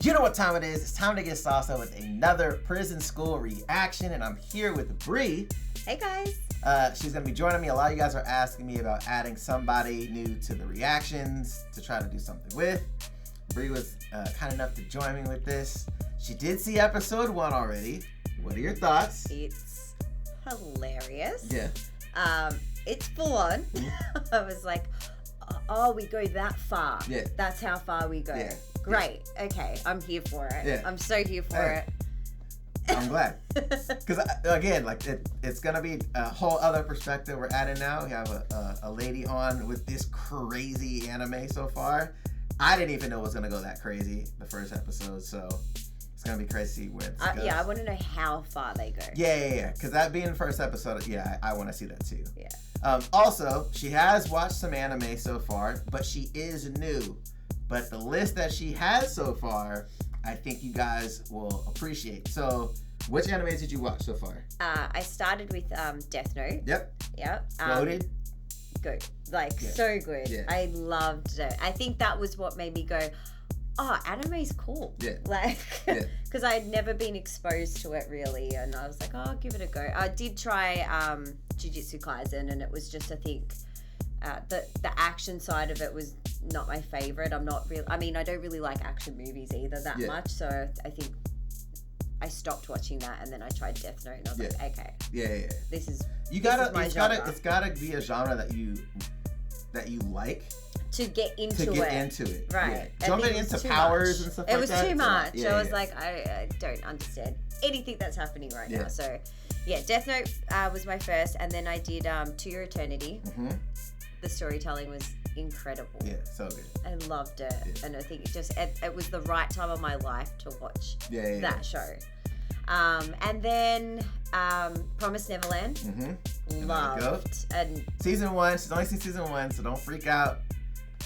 You know what time it is. It's time to get salsa with another Prison School reaction, and I'm here with Bree. Hey guys. She's going to be joining me. A lot of you guys are asking me about adding somebody new to the reactions to try to do something with. Bree was kind enough to join me with this. She did see episode 1 already. What are your thoughts? It's hilarious. Yeah. It's full on. I was like, oh, we go that far. Yeah. That's how far we go. Yeah. Great. Okay. I'm here for it. Yeah. I'm so here for it. I'm glad. Because, again, like it's going to be a whole other perspective we're adding now. We have a lady on with this crazy anime so far. I didn't even know it was going to go that crazy the first episode, so it's going to be crazy where it goes. Yeah, I want to know how far they go. Yeah. Because that being the first episode, yeah, I want to see that too. Yeah. Also, she has watched some anime so far, but she is new. But the list that she has so far, I think you guys will appreciate. So, which animes did you watch so far? I started with Death Note. Yep. Good. So good. Yeah. I loved it. I think that was what made me go, oh, anime's cool. Yeah. Because I had never been exposed to it really, and I was like, oh, I'll give it a go. I did try Jujutsu Kaisen, and it was just, I think, the action side of it was not my favorite. I don't really like action movies either that much, so I think I stopped watching that, and then I tried Death Note, and I was like, okay, this is my genre. It's gotta be a genre that you like to get into it. Right. Yeah. Jumping into powers and stuff like that. It was too much. Yeah, I was like, I don't understand anything that's happening right now. So, yeah, Death Note was my first, and then I did To Your Eternity. Mm-hmm. The storytelling was incredible. Yeah, so good. I loved it, and I think it was the right time of my life to watch that show. And then Promised Neverland. Mm-hmm. Loved. And season 1. She's only seen season 1, so don't freak out.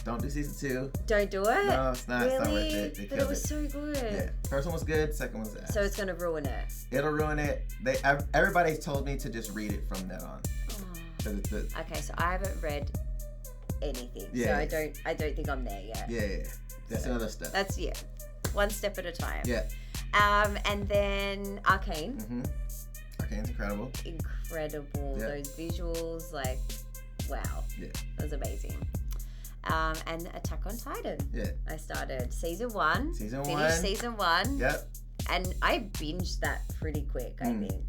Don't do season 2. Don't do it. No, it's not. Really? It's not worth it. But it was so good. Yeah. First one was good. Second one was ass. So it's gonna ruin it. It'll ruin it. Everybody's told me to just read it from then on. Okay, so I haven't read anything, so I don't think I'm there yet. Yeah. That's another step. That's one step at a time. Yeah. And then Arcane. Mm-hmm. Arcane's incredible. Incredible. Yeah. Those visuals, like, wow. Yeah. That was amazing. And Attack on Titan. Yeah. I started season 1. Finished season 1. Yep. And I binged that pretty quick, I think.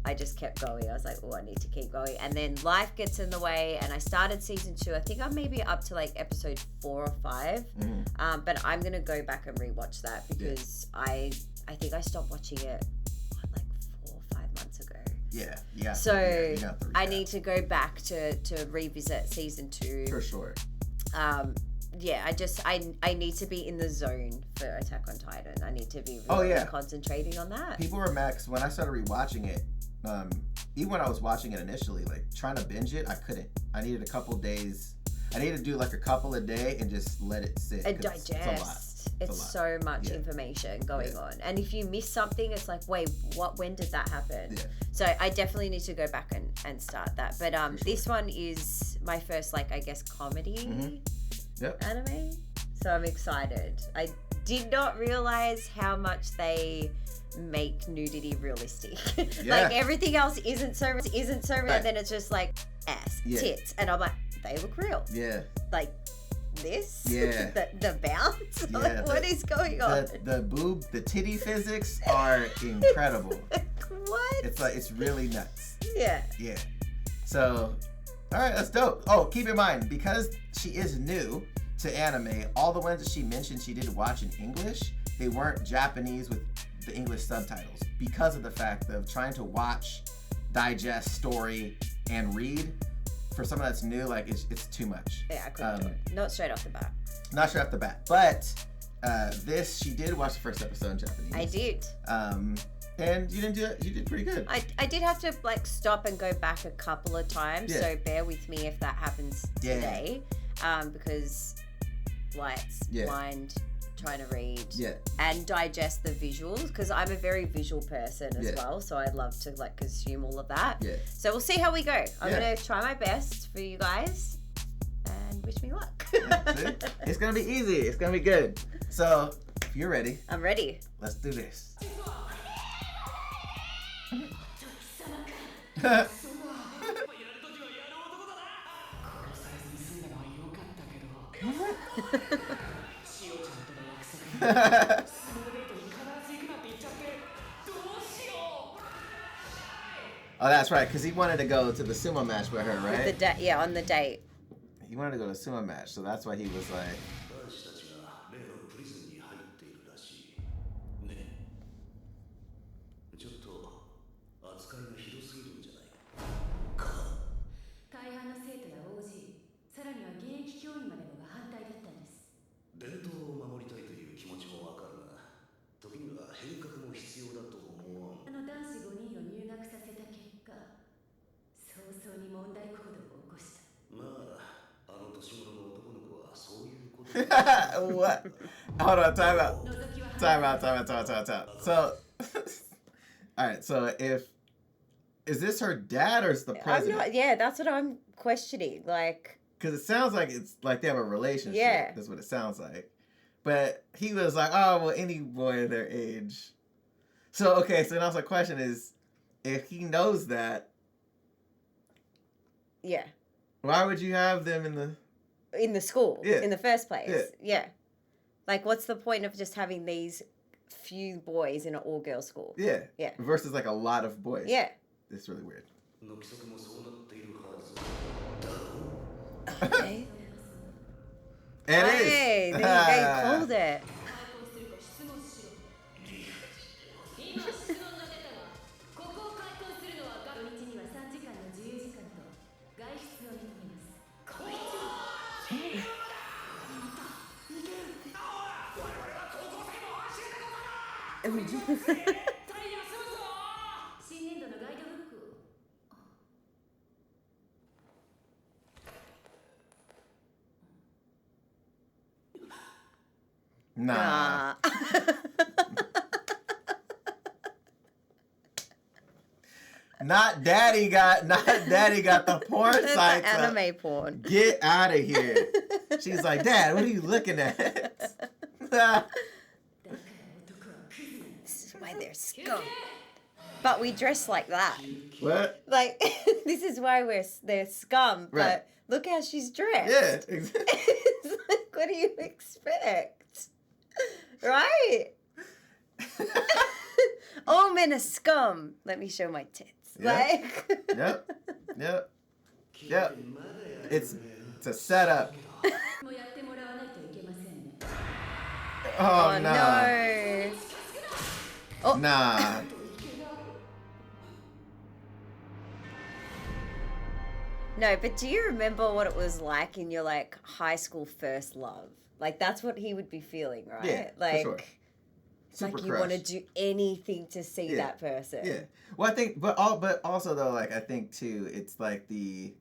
I just kept going. I was like, oh, I need to keep going. And then life gets in the way, and I started season 2. I think I'm maybe up to like episode 4 or 5. But I'm going to go back and rewatch that because I think I stopped watching it like 4 or 5 months ago. Yeah. So I need to go back to revisit season 2. For sure. I need to be in the zone for Attack on Titan. I need to be really concentrating on that. People were mad 'cause when I started rewatching it, even when I was watching it initially, like trying to binge it, I couldn't. I needed a couple days. I needed to do like a couple a day and just let it sit. And digest. It's so much information going on. And if you miss something, it's like, wait, when did that happen? Yeah. So I definitely need to go back and start that. But this one is my first, like, I guess, comedy anime. So I'm excited. I did not realize how much they make nudity realistic. Like everything else isn't so real, and then it's just like ass, tits, and I'm like, they look real. Yeah. Like this. Yeah. the bounce. Yeah, like, what is going on? The titty physics are incredible. What? It's really nuts. Yeah. Yeah. So, all right, that's dope. Oh, keep in mind, because she is new to anime, all the ones that she mentioned she did watch in English, they weren't Japanese with the English subtitles because of the fact of trying to watch, digest story, and read. For someone that's new, like it's too much. Yeah, I couldn't do it. Not straight off the bat. Not straight off the bat. But she did watch the first episode in Japanese. I did. And you didn't do it. You did pretty good. I did have to like stop and go back a couple of times. So bear with me if that happens today. Because lights, blind, trying to read and digest the visuals, because I'm a very visual person as well, so I love to like consume all of that. So we'll see how we go. I'm gonna try my best for you guys and wish me luck. It's gonna be easy. It's gonna be good. So you're ready. I'm ready. Let's do this. Oh, that's right, because he wanted to go to the sumo match with her, right? On the date. He wanted to go to a sumo match, so that's why he was like... What? Hold on, time out. So, all right, so is this her dad or is the president? Yeah, that's what I'm questioning. Like, because it sounds like it's like they have a relationship. Yeah. That's what it sounds like. But he was like, oh, well, any boy their age. So, okay, so now the question is, if he knows that, yeah, why would you have them in the school Yeah. in the first place? Yeah. Like, what's the point of just having these few boys in an all-girl school? Yeah. Yeah. Versus like a lot of boys. Yeah. It's really weird. Okay. It is. Hey, there you go, you called it. Nah. Not daddy got the porn That's sites the up. anime porn. Get out of here. She's like, Dad, what are you looking at? This is why they're scum. But we dress like that. What? Like, this is why they're scum. Right. But look how she's dressed. Yeah, exactly. It's like, what do you expect? Right? All men are scum. Let me show my tits. Yep. Like. Yep. It's a setup. Oh, no. Oh. Nah. No, but do you remember what it was like in your like high school first love? Like that's what he would be feeling, right? Yeah, like, for sure. It's like you Super want to crush. do anything to see that person. Yeah. Well, I think, but also though, like I think too, it's like the,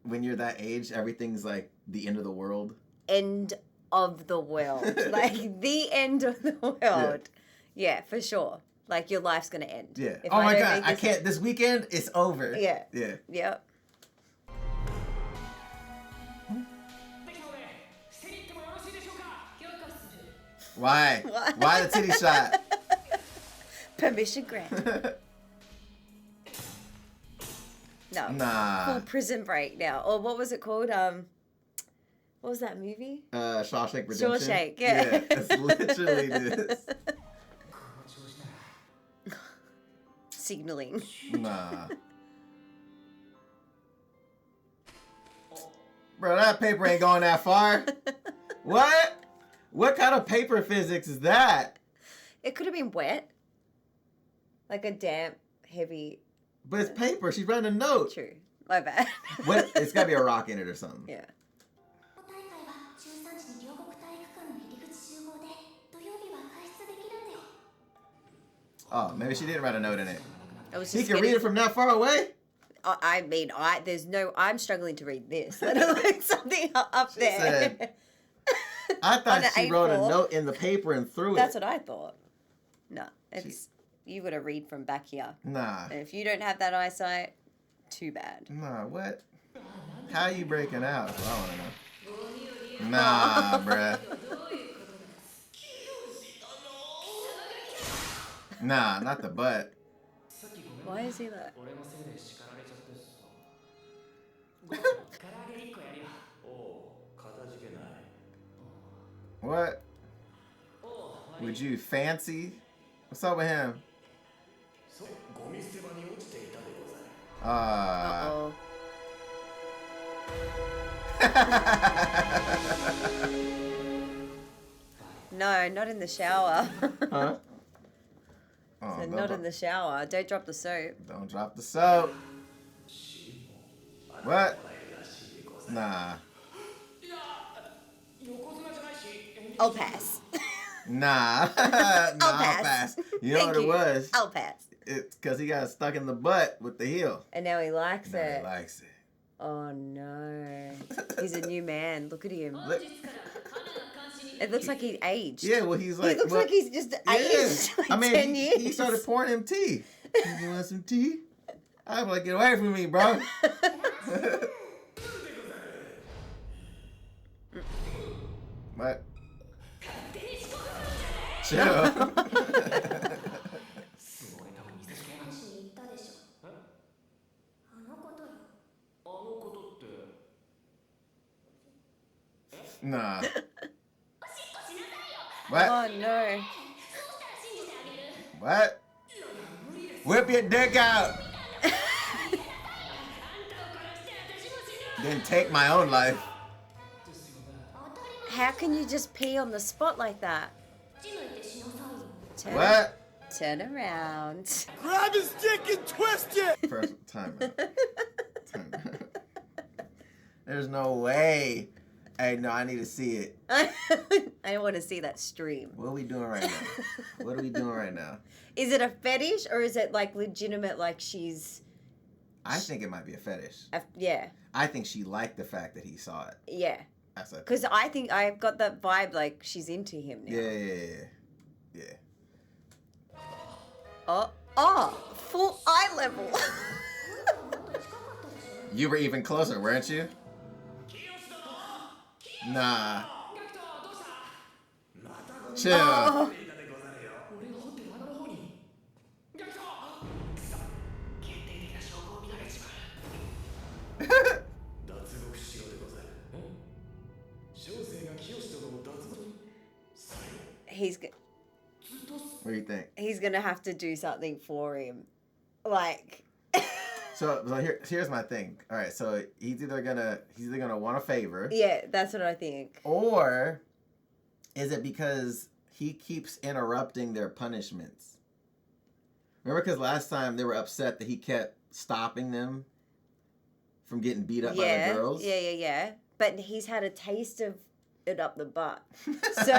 when you're that age, everything's like the end of the world. End of the world, like the end of the world. Yeah, for sure. Like your life's gonna end. Yeah. If Oh my don't God, make I can't. This weekend, it's over. Yeah. Yeah. Yep. Why? What? Why the titty shot? Permission granted. No. Nah. Full Prison Break now. Or what was it called? What was that movie? Shawshank Redemption. Shawshank, yeah. Yeah, it's literally this. Signaling. Nah. Bro, that paper ain't going that far. What? What kind of paper physics is that? It could have been wet. Like a damp, heavy. But it's paper. She's writing a note. True. My bad. What? It's got to be a rock in it or something. Yeah. Oh, maybe she didn't write a note in it. I was He just can read it from that far away? I mean, I'm struggling to read this. Let alone something up She there. said, I thought she wrote a note in the paper and threw it. That's what I thought. No, you got to read from back here. Nah. And if you don't have that eyesight, too bad. Nah, what? How you breaking out? That's what I want to know. Nah, bruh. Nah, not the butt. Why is he that? What? Would you fancy? What's up with him? Uh-oh. No, not in the shower. Huh? Oh, So not in the shower. Don't drop the soap. Don't drop the soap. What? Nah. I'll pass. Nah. I'll pass. You know what it was? I'll pass. It's because he got stuck in the butt with the heel. And now he likes Now it. he likes it. Oh no. He's a new man. Look at him. Look. It looks like he aged. Yeah, well, he's like. He looks like he's just aged like 10 years. He started pouring him tea. You want some tea? I'm like, get away from me, bro. What? Chill. Nah. What? Oh no. What? Whip your dick out. Then take my own life. How can you just pee on the spot like that? What? Turn around. Grab his dick and twist it! First time. There's no way. Hey, no, I need to see it. I want to see that stream. What are we doing right now? What are we doing right now? Is it a fetish or is it like legitimate, like she's... I think it might be a fetish. Yeah. I think she liked the fact that he saw it. Yeah. That's what Because I think I've got that vibe like she's into him now. Yeah. Oh, full eye level. You were even closer, weren't you? Nah. Chill. Oh. What do you think? He's gonna have to do something for him, like. So here's my thing. All right, so he's either gonna want a favor. Yeah, that's what I think. Or is it because he keeps interrupting their punishments? Remember, because last time they were upset that he kept stopping them from getting beat up by the girls. Yeah. But he's had a taste of it up the butt. So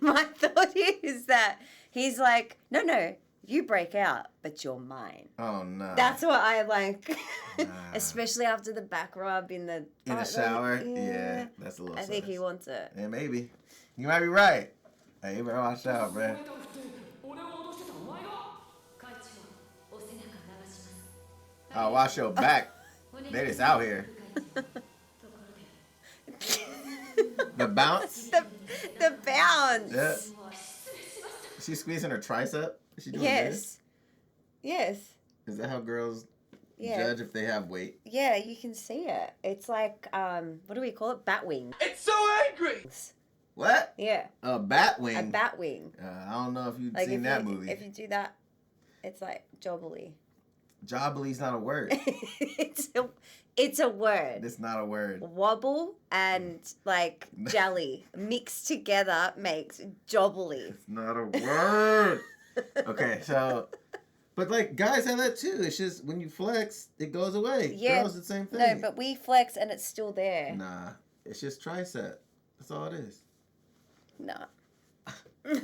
my thought is that he's like, no, you break out, but you're mine. Oh no. That's what I like. Nah. Especially after the back rub in the shower. Yeah, that's a little. I think he wants it. Yeah, maybe. You might be right. Hey, you better watch out, man. Oh, wash your back. They just out here. The bounce? The bounce. Yeah. Is she squeezing her tricep? Is she doing this? Yes. Is that how girls judge if they have weight? Yeah, you can see it. It's like, what do we call it? Bat wing. It's so angry! What? Yeah. A bat wing? A bat wing. I don't know if you've Like seen that movie. If you do that, it's like jobbly. Jobbly's not a word. It's a word. It's not a word. Wobble and like jelly mixed together makes jobbly. It's not a word. Okay, so, but like guys have that too. It's just when you flex, it goes away. Yeah. Girls, the same thing. No, but we flex and it's still there. Nah, it's just tricep. That's all it is. No.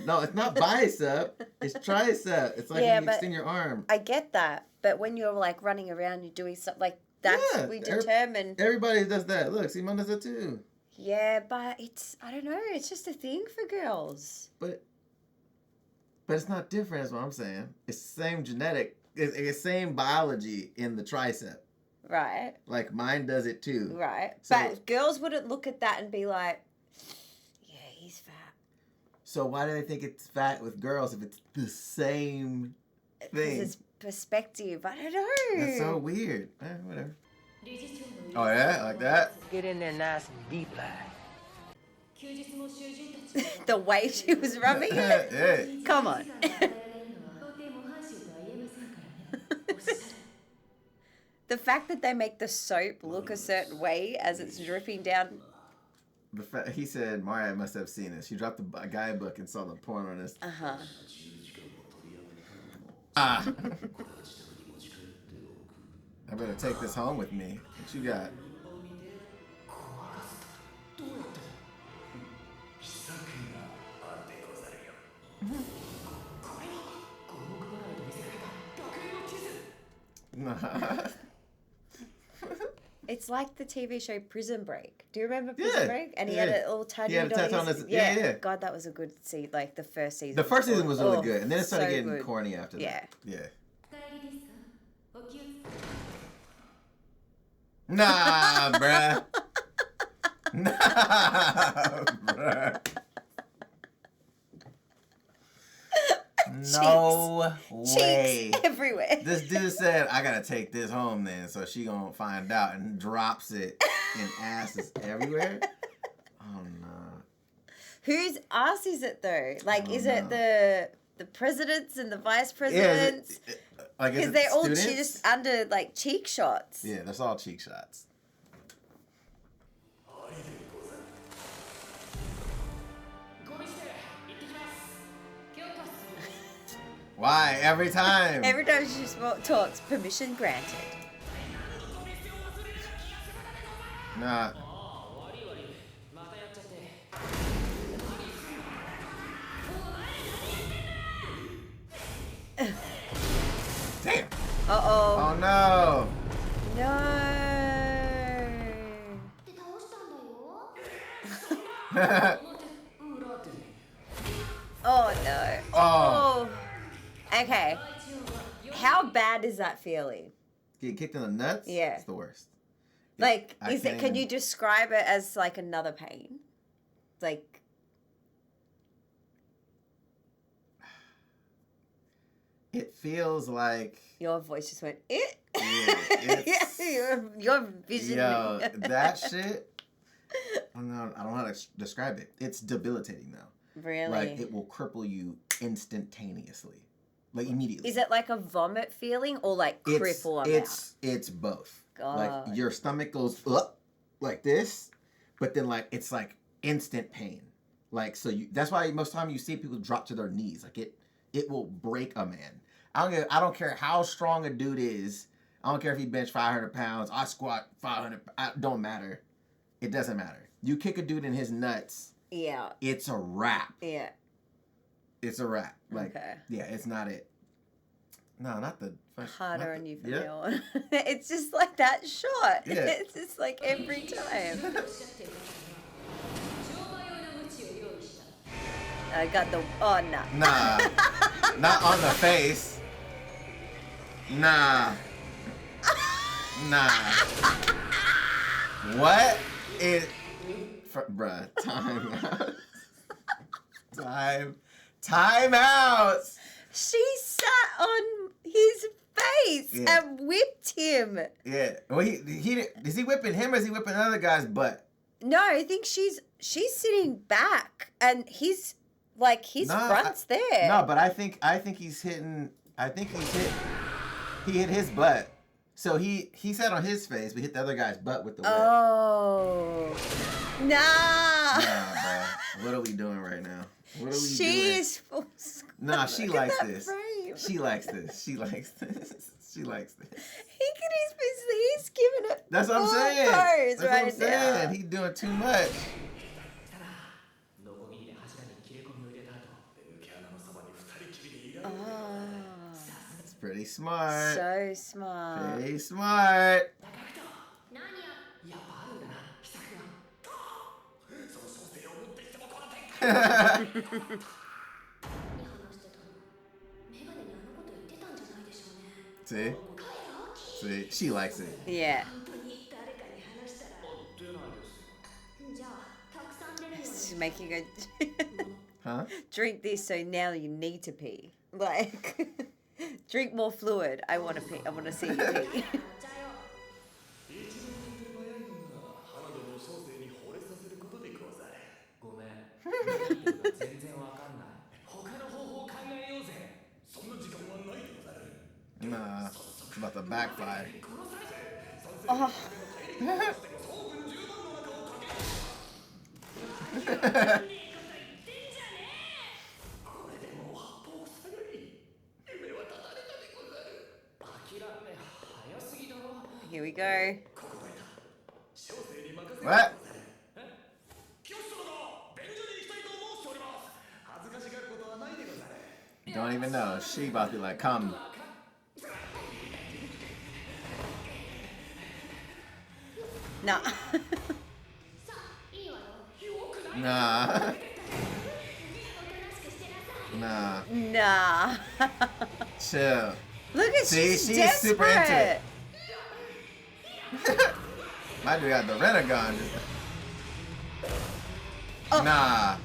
No, it's not bicep. It's tricep. It's like when you extend your arm. I get that, but when you're like running around, you're doing something like that's we determine. Everybody does that. Look, Simone does that too. Yeah, but I don't know. It's just a thing for girls. But it's not different. Is what I'm saying. It's the same genetic. It's the same biology in the tricep. Right. Like mine does it too. Right. So, but girls wouldn't look at that and be like, yeah, he's fat. So why do they think it's fat with girls if it's the same thing? It's perspective. I don't know. That's so weird. Whatever. Oh yeah, like that. Get in there nice and deep like. The way she was rubbing it. Yeah. Come on. The fact that they make the soap look a certain way as it's dripping down. He said Maria must have seen it. She dropped a guidebook and saw the porn on this. I better take this home with me. What you got? It's like the TV show Prison Break. Do you remember Prison Break? And he had it all tattooed He had a tattoo on his... Yeah. God, that was a good season. Like the first season. The first season was really good. And then it started getting good. corny after that. Yeah. Nah, bruh. Nah, bruh. No way. Cheeks everywhere. This dude said, I gotta take this home then, so she gonna find out, and drops it and asses everywhere. Oh no. Whose ass is it though? Like, is it the presidents and the vice presidents? Because they're all just under like cheek shots. Yeah, that's all cheek shots. Why? Every time? Every time she talks, permission granted. Nah. Damn. Uh-oh. Oh no. No. Oh no. Oh. Okay. How bad is that feeling? Get kicked in the nuts? Yeah. It's the worst. Like, can you describe it as like another pain? Like, it feels like your voice just went, it. Yeah, your vision. Yo, that shit. I don't know how to describe it. It's debilitating though. Really? Like it will cripple you instantaneously, like immediately. Is it like a vomit feeling or like cripple them out? It's both. God. Like your stomach goes up like this, but then like it's like instant pain. Like so that's why most time you see people drop to their knees. Like it will break a man. I don't care how strong a dude is. I don't care if he bench 500 pounds. I squat 500. Don't matter. It doesn't matter. You kick a dude in his nuts. Yeah. It's a wrap. Yeah. It's a wrap. Like, okay. Yeah, it's not it. No, not the... Harder on you from now on. It's just like that shot. Yeah. It's just like every time. I got the... Oh, no. Nah. Not on the face. Nah. Nah. What is... Bruh, time out. She sat on his face and whipped him. Yeah. Well, he is he whipping him or is he whipping another guy's butt? No, I think she's sitting back and he's like his front's there. No, but I think he's hitting. He hit his butt. So he sat on his face, but hit the other guy's butt with the whip. Oh. Nah. Nah, bro. What are we doing right now? What are we doing? She is. Nah, she likes this. Frame. She likes this. She likes this. She likes this. He's giving it. That's what I'm saying. That's what I'm saying. He's doing too much. It's pretty smart. So smart. Pretty smart. See, she likes it. Yeah. She's making a. Huh? Drink this, so now you need to pee. Like, drink more fluid. I want to pee. I want to see you pee. Nah, it's about to backfire. Oh. Here we go. What? Don't even know. She about to be like, come. Nah. Nah. Nah. Nah. Chill. Look at See, she's super into desperate. it. My dude got the Renegon. Oh. Nah.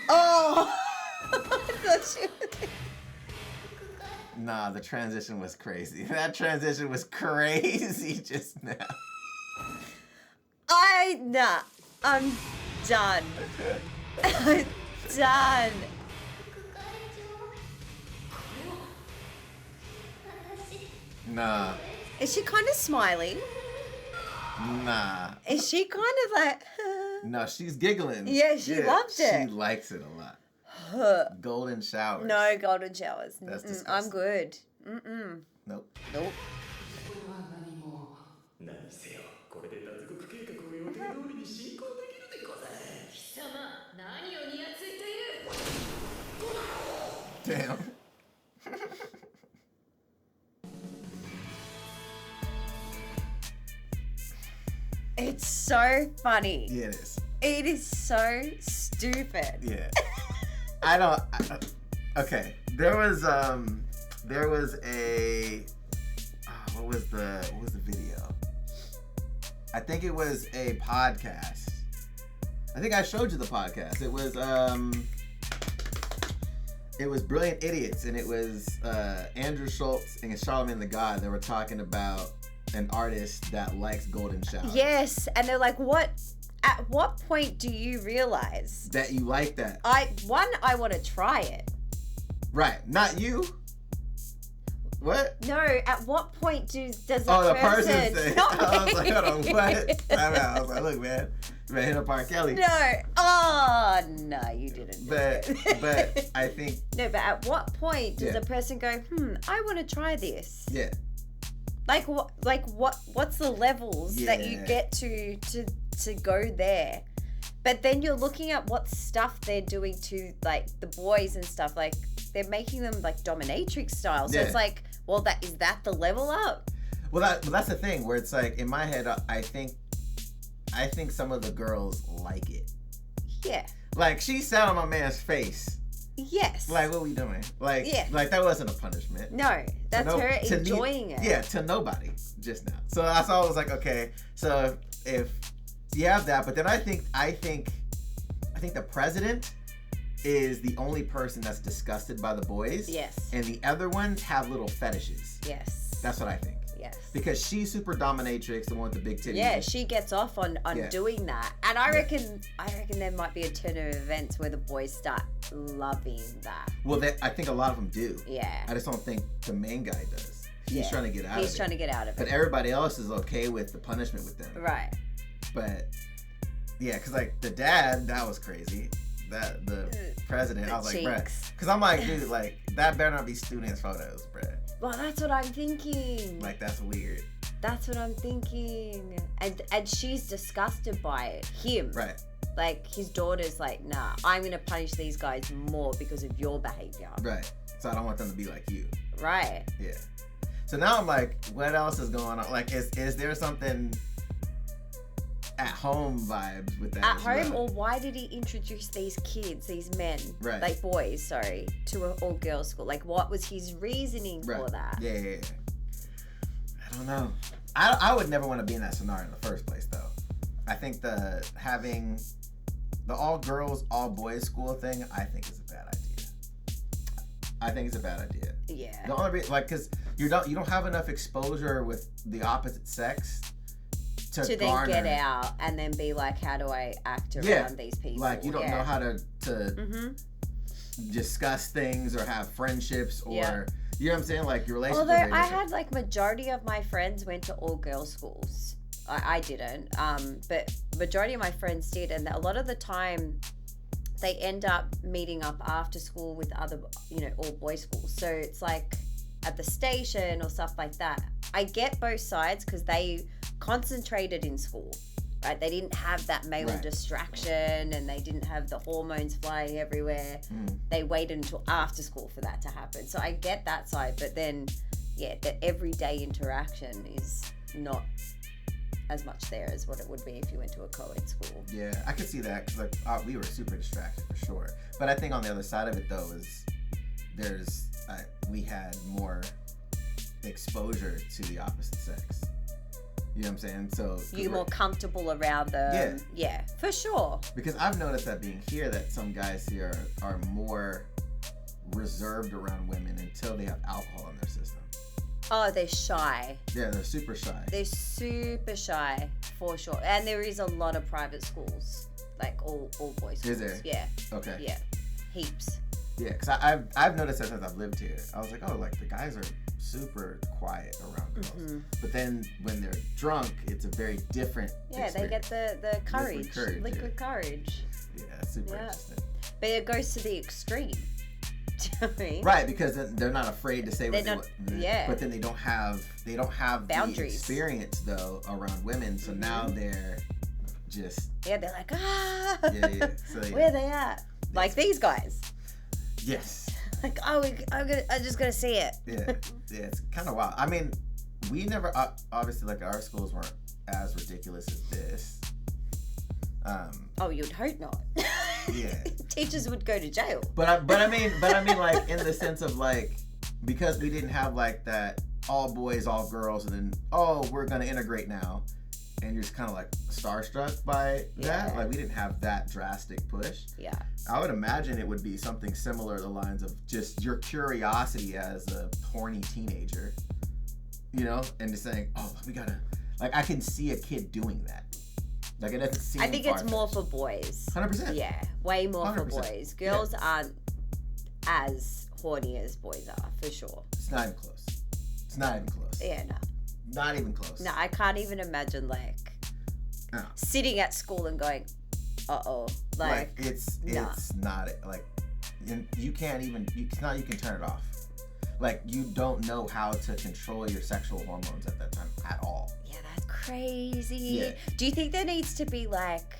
Oh. I thought she was... Nah, the transition was crazy. That transition was crazy just now. Nah. I'm done. I'm done. Nah. Is she kind of smiling? Nah. Is she kind of like... No, she's giggling. Yeah, she loves it. She likes it a lot. Golden showers. No golden showers. That's I'm disgusting. good. Nope. Nope. Damn. It's so funny. Yeah, it is. It is so stupid. Yeah. I don't. Okay. There was a. What was the video? I think it was a podcast. I think I showed you the podcast. It was Brilliant Idiots, and it was Andrew Schultz and Charlamagne the God. They were talking about an artist that likes golden showers. Yes, and they're like, what? At what point do you realize That you like that. I want to try it. Right. Not you. What? No, at what point does the The person person say. not I was me. like, hold on, what? I was like, look, man, you hit up R. Kelly. No. Oh, no, you didn't. But I think, No, but at what point does Yeah. the person go, I want to try this? yeah. Like what's the levels that you Yeah. get to go there? But then you're looking at what stuff they're doing to like the boys and stuff. Like they're making them like dominatrix style. So Yeah. it's like, well, is that the level up? Well, that's the thing where it's like in my head, I think some of the girls like it. Yeah. Like she sat on my man's face. Yes. Like, what we doing? Like, Yeah. like that wasn't a punishment. No, that's her enjoying it. Yeah, to nobody just now. So that's all I was like, okay. So if you have that, but then I think the president is the only person that's disgusted by the boys. Yes. And the other ones have little fetishes. Yes. That's what I think. Yes. Because she's super dominatrix, the one with the big titties. Yeah, she gets off on Yeah. doing that. And I reckon there might be a turn of events where the boys start loving that. Well, I think a lot of them do. Yeah. I just don't think the main guy does. He's Yeah. trying to get out of it. He's trying to get out of But it. everybody else is okay with the punishment with them. Right. But yeah, because like the dad, that was crazy. That the president, I was like, bruh. cheeks. Because I'm like, dude, like that better not be students' photos, bruh. Well, that's what I'm thinking. Like that's weird. That's what I'm thinking. And she's disgusted by it. Him. Right. Like his daughter's like, nah, I'm gonna punish these guys more because of your behavior. Right. So I don't want them to be like you. Right. Yeah. So now I'm like, what else is going on? Like, is there something at home vibes with that? At as home, well? or why did he introduce these kids, these men, Right. like boys, sorry, to an all-girls school? Like, what was his reasoning for Right. that? Yeah. I don't know. I would never want to be in that scenario in the first place, though. I think having the all girls, all boys school thing, I think is a bad idea. I think it's a bad idea. Yeah. The only reason, like, because you don't have enough exposure with the opposite sex to then get out and then be like, how do I act around these people? Like, you don't know how to discuss things or have friendships or, you know what I'm saying? Like, your relationship. Although I had, like, majority of my friends went to all girls schools. I didn't, but majority of my friends did, and a lot of the time they end up meeting up after school with other, all boys schools. So it's like at the station or stuff like that. I get both sides because they concentrated in school, right? They didn't have that male distraction and they didn't have the hormones flying everywhere. They waited until after school for that to happen. So I get that side, but then, the everyday interaction is not as much there as what it would be if you went to a co-ed school. Yeah, I could see that because we were super distracted for sure. But I think on the other side of it though is we had more exposure to the opposite sex. You know what I'm saying? So you're more comfortable around them. Yeah, for sure. Because I've noticed that being here, that some guys here are more reserved around women until they have alcohol in their system. Oh, they're shy. Yeah, they're super shy. They're super shy, for sure. And there is a lot of private schools, like all boys schools. Is there? Yeah. Okay. Yeah, heaps. Yeah, because I've noticed that since I've lived here. I was like, oh, like the guys are super quiet around girls. But then when they're drunk, it's a very different experience. They get the courage, liquid courage. Yeah, super interesting. But it goes to the extreme. Do you know what I mean? Right, because they're not afraid to say what they want. Yeah. But then they don't have boundaries. The experience though around women. So now they're just they're like Yeah. So, where they at? Like these guys. Yes. Like I'm just gonna see it. Yeah, it's kind of wild. I mean, we never obviously like our schools weren't as ridiculous as this. You'd hope not. Yeah. Teachers would go to jail. But I mean like in the sense of like, because we didn't have like that all boys, all girls, and then we're gonna integrate now, and you're just kind of like starstruck by that. Like we didn't have that drastic push. Yeah. I would imagine it would be something similar to the lines of just your curiosity as a horny teenager, and just saying, we gotta, like I can see a kid doing that. Like it doesn't seem I think it's more for boys. 100%. Yeah, way more 100%. for boys. Girls aren't as horny as boys are, for sure. It's not even close. Yeah, no. Not even close. No, I can't even imagine sitting at school and going, like it's not like you can't even you can turn it off. Like you don't know how to control your sexual hormones at that time at all. Yeah, that's crazy. Yeah. Do you think there needs to be like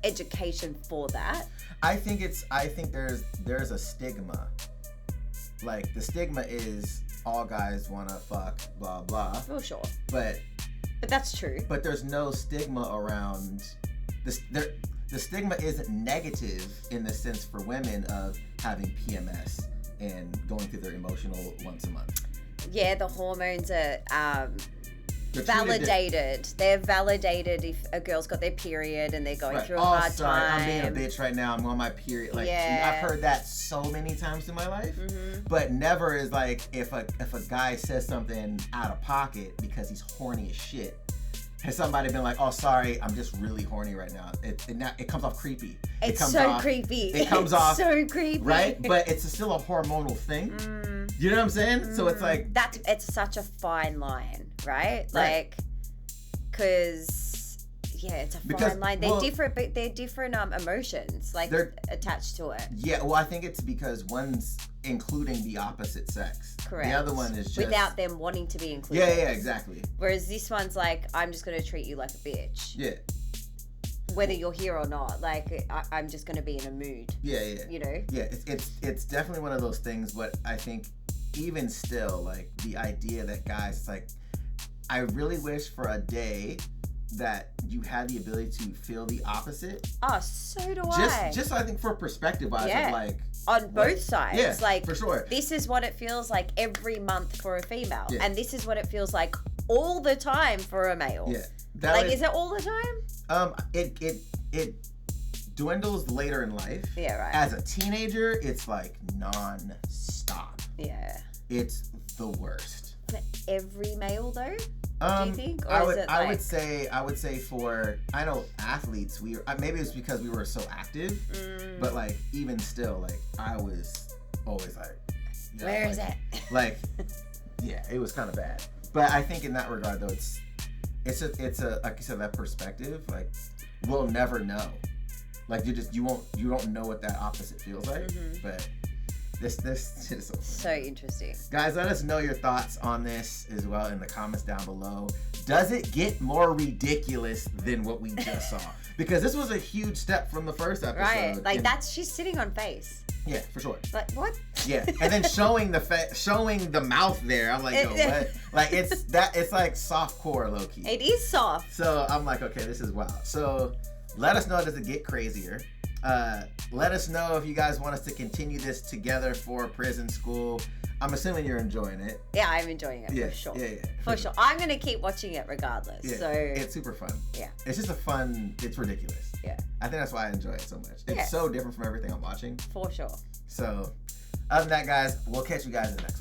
education for that? I think there's a stigma. Like the stigma is all guys wanna fuck, blah blah. Oh sure. But that's true. But there's no stigma around this. The stigma isn't negative in the sense for women of having PMS and going through their emotional once a month. Yeah, the hormones are validated. They're validated if a girl's got their period and they're going through a hard time. I'm being a bitch right now. I'm on my period. Like I've heard that so many times in my life, but never is like if a guy says something out of pocket because he's horny as shit. Has somebody been like, "Oh, sorry, I'm just really horny right now." It comes off creepy. It's so creepy. It comes off so creepy, right? But it's still a hormonal thing. You know what I'm saying? So it's like it's such a fine line, right? Like, because it's a fine line. They're different, but they're different emotions like attached to it. Yeah, well, I think it's because one's including the opposite sex. Correct. The other one is just without them wanting to be included. Yeah, exactly. Whereas this one's like, I'm just gonna treat you like a bitch. Yeah. Whether you're here or not, like I'm just gonna be in a mood. Yeah. You know. Yeah, it's definitely one of those things. But I think even still, like the idea that guys, it's like, I really wish for a day that you had the ability to feel the opposite. Oh, so do I. Just I think for perspective wise, of like. On both sides. Yeah, like, for sure. This is what it feels like every month for a female. Yeah. And this is what it feels like all the time for a male. Yeah. Like, is it all the time? It dwindles later in life. Yeah, right. As a teenager, it's like non-stop. Yeah. It's the worst. For every male though? Do you think? Or I would say for, I know athletes, maybe it's because we were so active, but like even still, like I was always like, where is it? Like, yeah, it was kind of bad. But I think in that regard though, it's a like you said, that perspective, like we'll never know. Like you don't know what that opposite feels like. But this is so interesting. Guys, let us know your thoughts on this as well in the comments down below. Does it get more ridiculous than what we just saw? Because this was a huge step from the first episode. Right, like she's sitting on face. Yeah, for sure. Like what? Yeah, and then showing the mouth there. I'm like, yo, what? Like it's like soft core low key. It is soft. So I'm like, okay, this is wild. So let us know, does it get crazier? Let us know if you guys want us to continue this together for prison school. I'm assuming you're enjoying it. Yeah, I'm enjoying it for sure. Yeah. For sure. I'm going to keep watching it regardless. Yeah, So it's super fun. Yeah. It's just it's ridiculous. Yeah. I think that's why I enjoy it so much. It's so different from everything I'm watching. For sure. So, other than that, guys, we'll catch you guys in the next one.